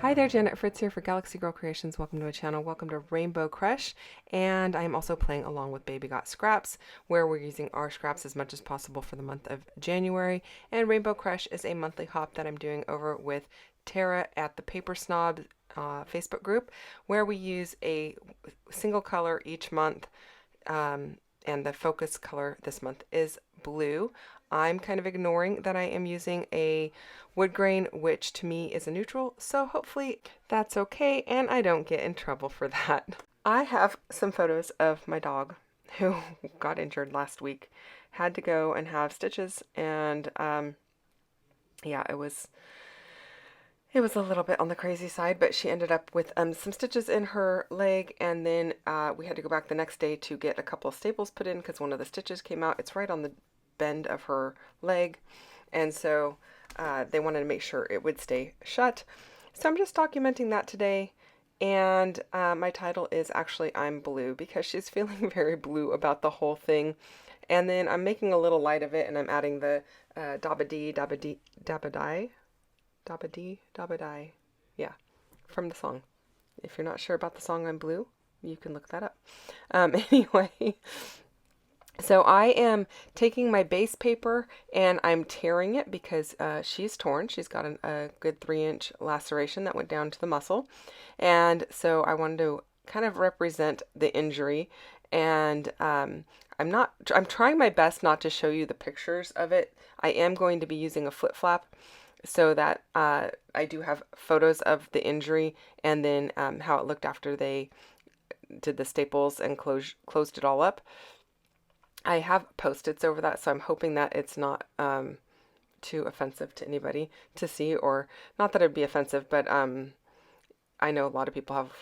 Hi there, Janet Fritz here for Galaxy Girl Creations. Welcome to my channel. Welcome to Rainbow Crush. And I'm also playing along with Baby Got Scraps, where we're using our scraps as much as possible for the month of January. And Rainbow Crush is a monthly hop that I'm doing over with Tara at the Paper Snob Facebook group, where we use a single color each month. And the focus color this month is blue. I'm kind of ignoring that I am using a wood grain, which to me is a neutral, so hopefully that's okay and I don't get in trouble for that. I have some photos of my dog who got injured last week, had to go and have stitches, and yeah, it was a little bit on the crazy side, but she ended up with some stitches in her leg, and then we had to go back the next day to get a couple of staples put in because one of the stitches came out. It's right on the bend of her leg, and so they wanted to make sure it would stay shut. So I'm just documenting that today, and my title is actually I'm Blue because she's feeling very blue about the whole thing. And then I'm making a little light of it, and I'm adding the Dabba-dee, Dabba-dee, Dabba-die. Dabba-dee, Dabba-die. Yeah, from the song. If you're not sure about the song I'm Blue, you can look that up. Anyway, so I am taking my base paper and I'm tearing it because she's torn. She's got a good 3-inch laceration that went down to the muscle. And so I wanted to kind of represent the injury. And I'm trying my best not to show you the pictures of it. I am going to be using a flip flap, so that I do have photos of the injury and then how it looked after they did the staples and closed it all up. I have Post-its over that, so I'm hoping that it's not too offensive to anybody to see, or not that it'd be offensive, but I know a lot of people have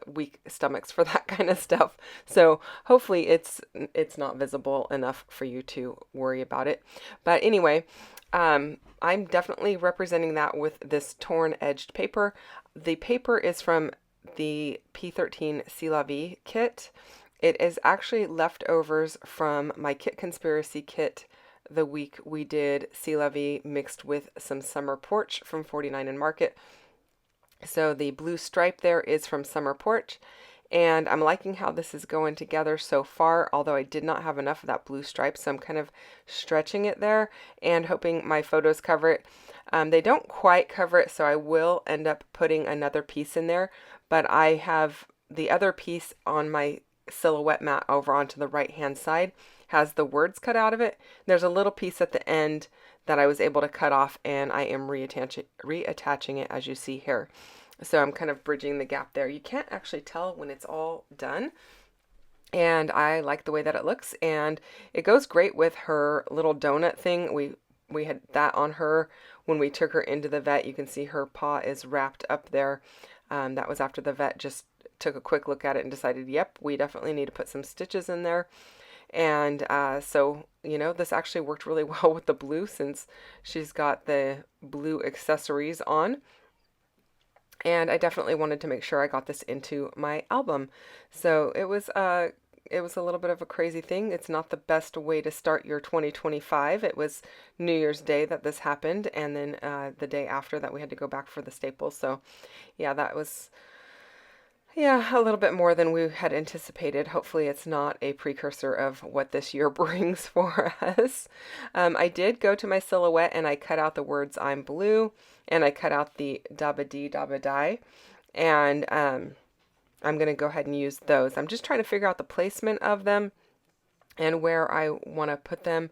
weak stomachs for that kind of stuff, so hopefully it's not visible enough for you to worry about it. But anyway, I'm definitely representing that with this torn edged paper. The paper is from the P13 C'est La Vie kit. It is actually leftovers from my Kit Conspiracy kit the week we did C'est La Vie mixed with some Summer Porch from 49 and Market. So the blue stripe there is from Summer Porch. And I'm liking how this is going together so far, although I did not have enough of that blue stripe, so I'm kind of stretching it there and hoping my photos cover it. They don't quite cover it, so I will end up putting another piece in there, but I have the other piece on my silhouette mat over onto the right-hand side, has the words cut out of it. There's a little piece at the end that I was able to cut off, and I am reattaching it as you see here. So I'm kind of bridging the gap there. You can't actually tell when it's all done. And I like the way that it looks. And it goes great with her little donut thing. We had that on her when we took her into the vet. You can see her paw is wrapped up there. That was after the vet just took a quick look at it and decided, yep, we definitely need to put some stitches in there. And so, you know, this actually worked really well with the blue since she's got the blue accessories on. And I definitely wanted to make sure I got this into my album. So it was a little bit of a crazy thing. It's not the best way to start your 2025. It was New Year's Day that this happened, and then the day after that we had to go back for the staples. So yeah, that was a little bit more than we had anticipated. Hopefully it's not a precursor of what this year brings for us. I did go to my silhouette and I cut out the words I'm Blue, and I cut out the Dabba-dee, Dabba-die, and I'm going to go ahead and use those. I'm just trying to figure out the placement of them and where I want to put them,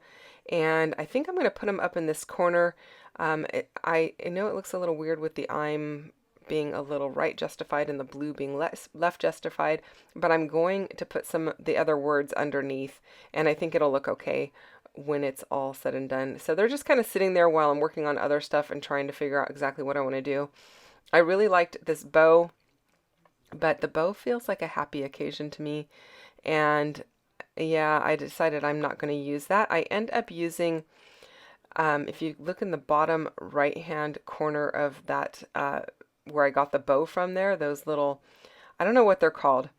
and I think I'm going to put them up in this corner. I know it looks a little weird with the I'm being a little right justified and the blue being left justified, but I'm going to put some of the other words underneath, and I think it'll look okay when it's all said and done. So they're just kind of sitting there while I'm working on other stuff and trying to figure out exactly what I want to do. I really liked this bow, but the bow feels like a happy occasion to me, and yeah, I decided I'm not going to use that. I end up using, if you look in the bottom right hand corner of that where I got the bow from there, those little, I don't know what they're called.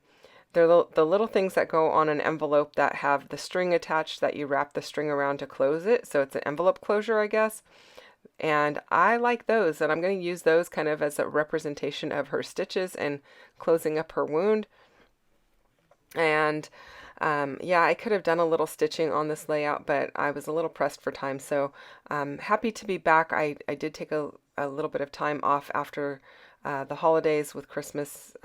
They're the little things that go on an envelope that have the string attached that you wrap the string around to close it. So it's an envelope closure, I guess. And I like those, and I'm going to use those kind of as a representation of her stitches and closing up her wound. And yeah, I could have done a little stitching on this layout, but I was a little pressed for time, so happy to be back. I did take a little bit of time off after the holidays with Christmas,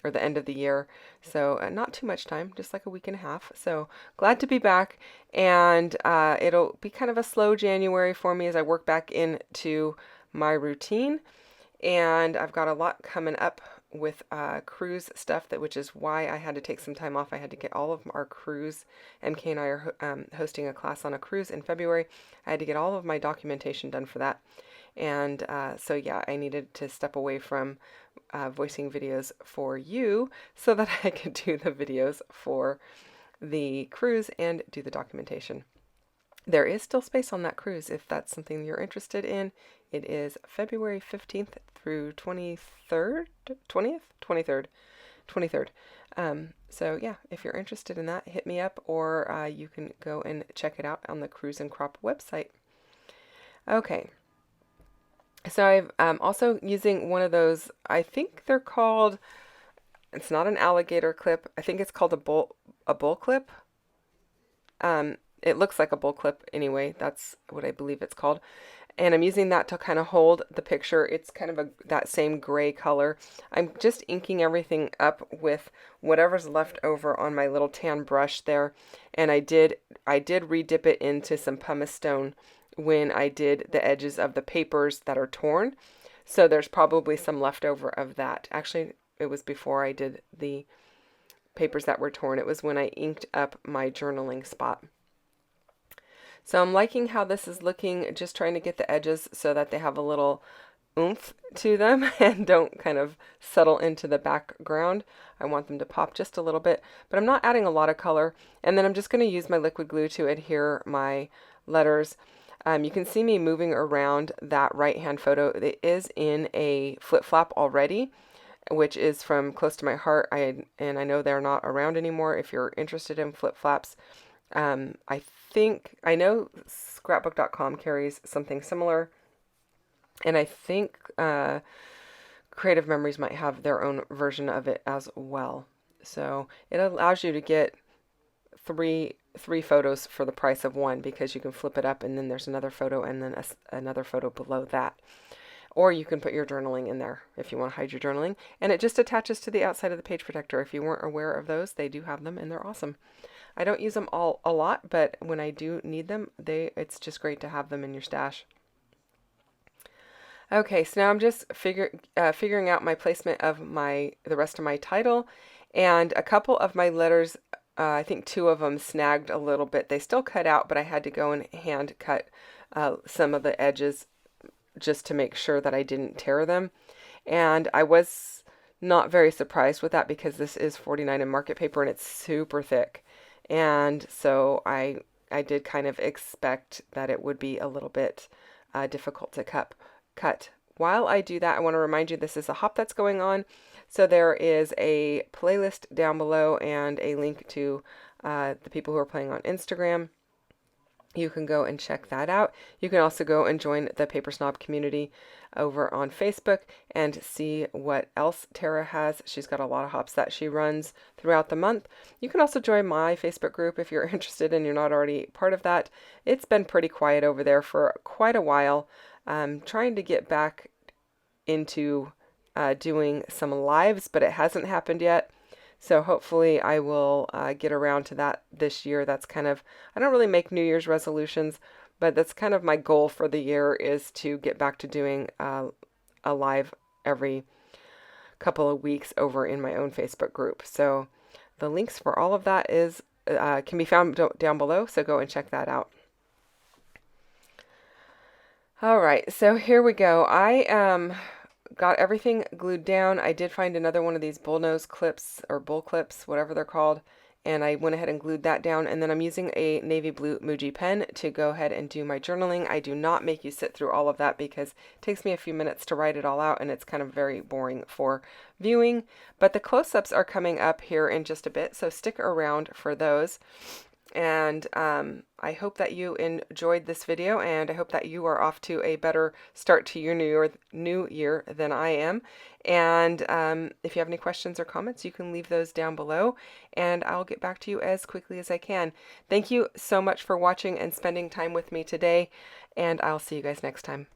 or the end of the year, so not too much time, just like a week and a half. So glad to be back, and it'll be kind of a slow January for me as I work back into my routine. And I've got a lot coming up with cruise stuff, which is why I had to take some time off. I had to get all of our cruise. MK and I are hosting a class on a cruise in February. I had to get all of my documentation done for that. And so yeah, I needed to step away from voicing videos for you so that I could do the videos for the cruise and do the documentation. There is still space on that cruise if that's something you're interested in. It is February 15th through 23rd, 20th, 23rd, 23rd. So yeah, if you're interested in that, hit me up, or you can go and check it out on the Cruise and Crop website. Okay. So I'm also using one of those, I think they're called, it's not an alligator clip, I think it's called a bull clip. It looks like a bull clip anyway, that's what I believe it's called. And I'm using that to kind of hold the picture. It's kind of that same gray color. I'm just inking everything up with whatever's left over on my little tan brush there. And I did re-dip it into some pumice stone when I did the edges of the papers that are torn. So there's probably some leftover of that. Actually, it was before I did the papers that were torn. It was when I inked up my journaling spot. So I'm liking how this is looking, just trying to get the edges so that they have a little oomph to them and don't kind of settle into the background. I want them to pop just a little bit, but I'm not adding a lot of color. And then I'm just going to use my liquid glue to adhere my letters. You can see me moving around that right-hand photo. It is in a flip-flap already, which is from Close to My Heart. And I know they're not around anymore. If you're interested in flip-flaps, I know Scrapbook.com carries something similar, and I think Creative Memories might have their own version of it as well. So it allows you to get three photos for the price of one, because you can flip it up and then there's another photo and then another photo below that. Or you can put your journaling in there if you want to hide your journaling, and it just attaches to the outside of the page protector. If you weren't aware of those, they do have them and they're awesome. I don't use them a lot, but when I do need them, it's just great to have them in your stash. Okay, so now I'm just figuring out my placement of the rest of my title, and a couple of my letters, I think 2 of them snagged a little bit. They still cut out, but I had to go and hand cut some of the edges just to make sure that I didn't tear them. And I was not very surprised with that, because this is 49 in market paper and it's super thick. And so I did kind of expect that it would be a little bit difficult to cut. While I do that, I want to remind you this is a hop that's going on. So there is a playlist down below and a link to the people who are playing on Instagram. You can go and check that out. You can also go and join the Paper Snob community over on Facebook and see what else Tara has. She's got a lot of hops that she runs throughout the month. You can also join my Facebook group if you're interested and you're not already part of that. It's been pretty quiet over there for quite a while. I'm trying to get back into doing some lives, but it hasn't happened yet. So hopefully I will get around to that this year. That's kind of, I don't really make New Year's resolutions, but that's kind of my goal for the year, is to get back to doing a live every couple of weeks over in my own Facebook group. So the links for all of that can be found down below, so go and check that out. All right, so here we go. I got everything glued down. I did find another one of these bullnose clips, or bull clips, whatever they're called, and I went ahead and glued that down. And then I'm using a navy blue Muji pen to go ahead and do my journaling. I do not make you sit through all of that because it takes me a few minutes to write it all out, and it's kind of very boring for viewing. But the close-ups are coming up here in just a bit, so stick around for those. And I hope that you enjoyed this video, and I hope that you are off to a better start to your new year than I am. And if you have any questions or comments, you can leave those down below, and I'll get back to you as quickly as I can. Thank you so much for watching and spending time with me today, and I'll see you guys next time.